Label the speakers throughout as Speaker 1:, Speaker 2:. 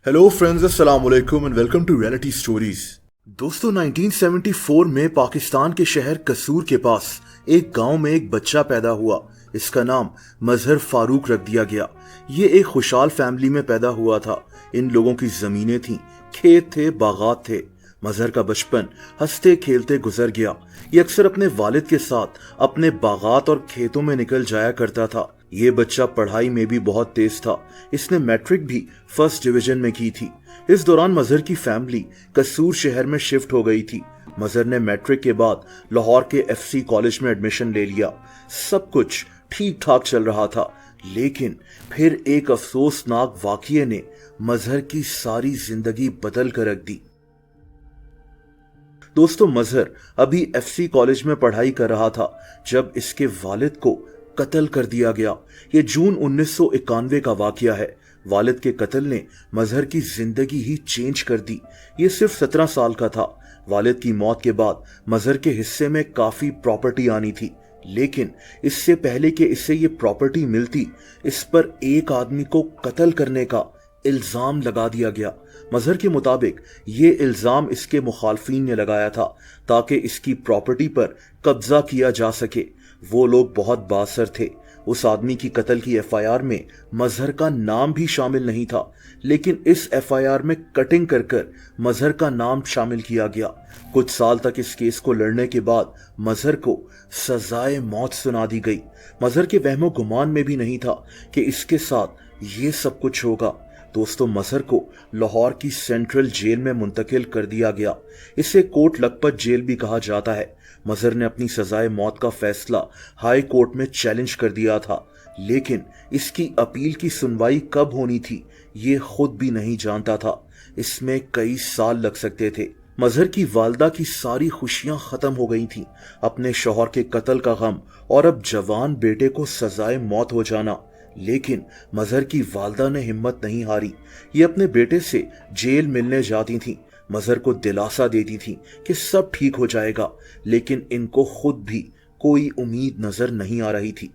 Speaker 1: Hello friends, अस्सलाम वालेकुम and welcome to reality stories. दोस्तों, 1974 में पाकिस्तान के शहर कसूर के पास एक गांव में एक बच्चा पैदा हुआ। इसका नाम मजहर फारूक रख दिया गया। ये एक खुशहाल फैमिली में पैदा हुआ था। इन लोगों की जमीनें थीं, खेत थे, बागात थे। मजहर का बचपन हंसते खेलते गुजर गया। ये अक्सर अपने वालिद के साथ अपने बागात और खेतों में निकल जाया करता था। ये बच्चा पढ़ाई में भी बहुत तेज था। इसने मैट्रिक भी फर्स्ट डिवीजन में की थी। इस दौरान मजहर की फैमिली कसूर शहर में शिफ्ट हो गई थी। मजहर ने मैट्रिक के बाद लाहौर के एफसी कॉलेज में एडमिशन ले लिया। सब कुछ ठीक ठाक चल रहा था, लेकिन फिर एक अफसोसनाक वाकये ने मजहर की सारी जिंदगी बदल कर रख दी। दोस्तों, मजहर अभी एफसी कॉलेज में पढ़ाई कर रहा था जब इसके वालिद को कत्ल कर दिया गया। यह जून 1991 का वाकया है। वालिद के कत्ल ने मजहर की जिंदगी ही चेंज कर दी। ये सिर्फ 17 साल का था। वालिद की मौत के बाद मजहर के हिस्से में काफी प्रॉपर्टी आनी थी, लेकिन इससे पहले कि इसे ये प्रॉपर्टी मिलती, इस पर एक आदमी को कत्ल करने का इल्जाम लगा दिया गया। मजहर के मुताबिक ये इल्जाम इसके मुखालफीन ने लगाया था ताकि इसकी प्रॉपर्टी पर कब्जा किया जा सके। वो लोग बहुत बासर थे। उस आदमी की कत्ल की एफआईआर में मजहर का नाम भी शामिल नहीं था, लेकिन इस एफआईआर में कटिंग कर कर मजहर का नाम शामिल किया गया। कुछ साल तक इस केस को लड़ने के बाद मजहर को सजाए मौत सुना दी गई। मजहर के वहमो गुमान में भी नहीं था कि इसके साथ ये सब कुछ होगा। दोस्तों, मजहर को लाहौर की सेंट्रल जेल में मुंतकिल कर दिया गया। इसे कोट लखपत जेल भी कहा जाता है। मजहर ने अपनी सजाए मौत का फैसला हाई कोर्ट में चैलेंज कर दिया था, लेकिन इसकी अपील की सुनवाई कब होनी थी ये खुद भी नहीं जानता था। इसमें कई साल लग सकते थे। मजहर की वालदा की सारी खुशियां खत्म हो गई थीं। अपने शौहर के कत्ल का गम और अब जवान बेटे को सजाए मौत हो जाना। लेकिन मजहर की वालदा ने हिम्मत नहीं हारी। ये अपने बेटे से जेल मिलने जाती थी, मजहर को दिलासा देती थी कि सब ठीक हो जाएगा, लेकिन इनको खुद भी कोई उम्मीद नजर नहीं आ रही थी।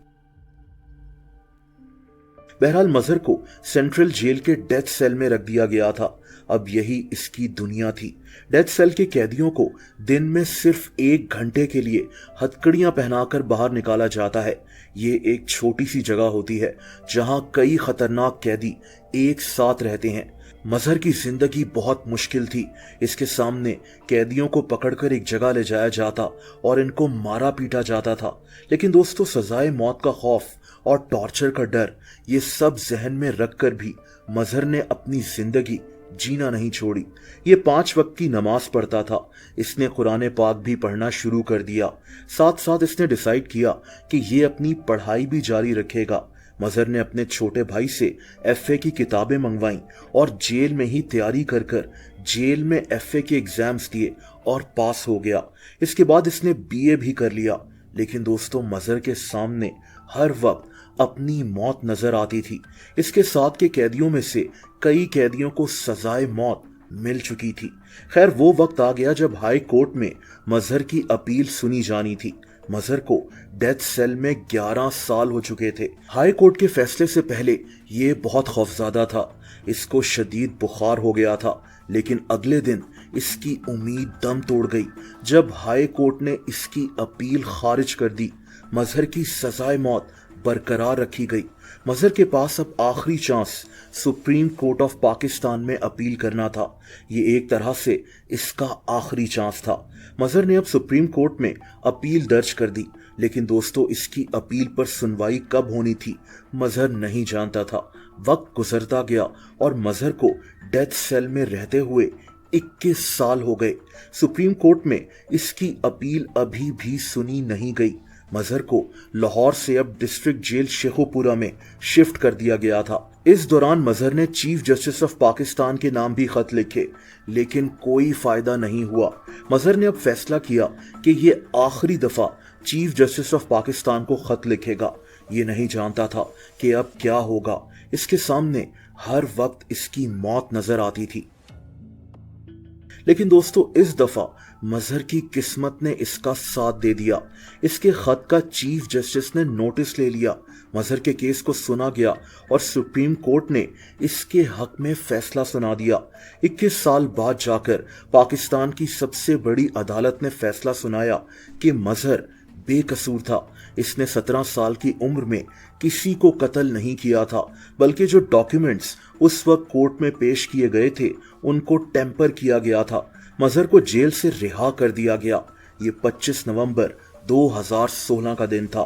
Speaker 1: बहरहाल मजहर को सेंट्रल जेल के डेथ सेल में रख दिया गया था। अब यही इसकी दुनिया थी। डेथ सेल के कैदियों को दिन में सिर्फ 1 घंटे के लिए हथकड़ियां पहनाकर बाहर निकाला जाता है। ये एक छोटी सी जगह होती है जहां कई खतरनाक कैदी एक साथ रहते हैं। मजहर की जिंदगी बहुत मुश्किल थी। इसके सामने कैदियों को पकड़कर एक जगह ले जाया जाता और इनको मारा पीटा जाता था। लेकिन दोस्तों, सजाए मौत का खौफ और टॉर्चर का डर, ये सब जहन में रखकर भी मजहर ने अपनी जिंदगी जीना नहीं छोड़ी। ये 5 वक्त की नमाज पढ़ता था। इसने कुरान पाक भी पढ़ना शुरू कर दिया। साथ साथ इसने डिसाइड किया कि ये अपनी पढ़ाई भी जारी रखेगा। मजहर ने अपने छोटे भाई से एफए की किताबें मंगवाईं और जेल में ही तैयारी कर कर जेल में एफए के एग्जाम्स दिए और पास हो गया। इसके बाद इसने बीए भी कर लिया। लेकिन दोस्तों, मजहर के सामने हर वक्त अपनी मौत नजर आती थी। इसके साथ के कैदियों में से कई कैदियों को सजाए मौत मिल चुकी थी। खैर, वो वक्त आ गया जब हाई कोर्ट में मजहर की अपील सुनी जानी थी। मजहर को डेथ सेल में 11 साल हो चुके थे। हाई कोर्ट के फैसले से पहले ये बहुत खौफज़दा था। इसको शदीद बुखार हो गया था, लेकिन अगले दिन इसकी उम्मीद दम तोड़ गई जब हाई कोर्ट ने इसकी अपील खारिज कर दी। मजहर की सजाए मौत बरकरार रखी गई। मजहर के पास अब आखिरी chance supreme court of Pakistan में अपील करना था। ये एक तरह से इसका आखिरी चांस था। मजहर ने अब सुप्रीम कोर्ट में अपील दर्ज कर दी, लेकिन दोस्तों, इसकी अपील पर सुनवाई कब होनी थी मजहर नहीं जानता था। वक्त गुजरता गया और मजहर को डेथ सेल में रहते हुए 21 साल हो गए। सुप्रीम कोर्ट में इसकी अपील अभी भी सुनी नहीं गई। मजहर को लाहौर से अब डिस्ट्रिक्ट जेल शेखोपुरा में शिफ्ट कर दिया गया था। इस दौरान मजहर ने चीफ जस्टिस ऑफ पाकिस्तान के नाम भी खत लिखे, लेकिन कोई फायदा नहीं हुआ। मजहर ने अब फैसला किया कि ये आखिरी दफा चीफ जस्टिस ऑफ पाकिस्तान को खत लिखेगा। ये नहीं जानता था कि अब क्या होगा। इसके सामने हर वक्त इसकी मौत नजर आती थी। लेकिन दोस्तों, इस दफा मजहर की किस्मत ने इसका साथ दे दिया। इसके खत का चीफ जस्टिस ने नोटिस ले लिया। मजहर के केस को सुना गया और सुप्रीम कोर्ट ने इसके हक में फैसला सुना दिया। 21 साल बाद जाकर पाकिस्तान की सबसे बड़ी अदालत ने फैसला सुनाया कि मजहर बेकसूर था। इसने 17 साल की उम्र में किसी को कत्ल नहीं किया था, बल्कि जो डॉक्यूमेंट्स उस वक्त कोर्ट में पेश किए गए थे उनको टेम्पर किया गया था। मजहर को जेल से रिहा कर दिया गया। ये 25 नवंबर 2016 का दिन था।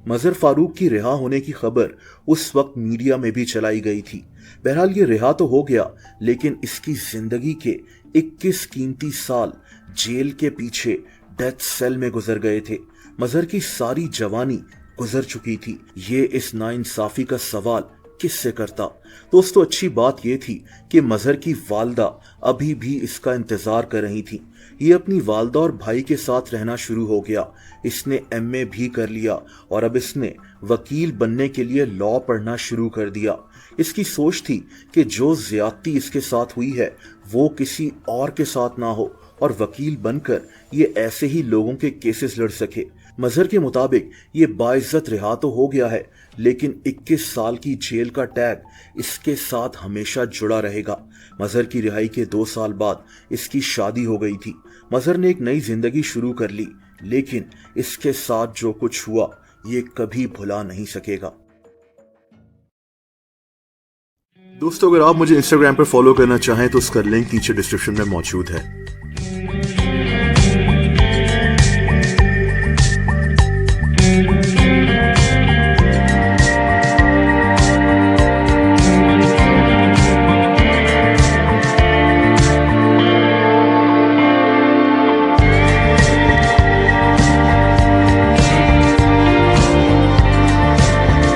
Speaker 1: मजहर फारूक की रिहा होने की खबर उस वक्त मीडिया में भी चलाई गई थी। बहरहाल ये रिहा तो हो गया, लेकिन इसकी जिंदगी के 21 कीमती साल जेल के पीछे डेथ सेल में गुजर गए थे। मजहर की सारी जवानी गुजर चुकी थी। ये इस नाइंसाफी का सवाल किससे करता। दोस्तों, अच्छी बात यह थी कि मजहर की वालदा अभी भी इसका इंतजार कर रही थी। ये अपनी वालदा और भाई के साथ रहना शुरू हो गया। इसने एमए भी कर लिया और अब इसने वकील बनने के लिए लॉ पढ़ना शुरू कर दिया। इसकी सोच थी कि जो ज्यादती इसके साथ हुई है वो किसी और के साथ ना हो और वकील बनकर ये ऐसे ही लोगों के केसेस लड़ सके। मजहर के मुताबिक ये बाइज्जत रिहा तो हो गया है, लेकिन 21 साल की जेल का टैग इसके साथ हमेशा जुड़ा रहेगा। मजहर की रिहाई के 2 साल बाद इसकी शादी हो गई थी। मजहर ने एक नई जिंदगी शुरू कर ली, लेकिन इसके साथ जो कुछ हुआ ये कभी भुला नहीं सकेगा। दोस्तों, अगर आप मुझे इंस्टाग्राम पर फॉलो करना चाहें तो उसका लिंक नीचे डिस्क्रिप्शन में मौजूद है।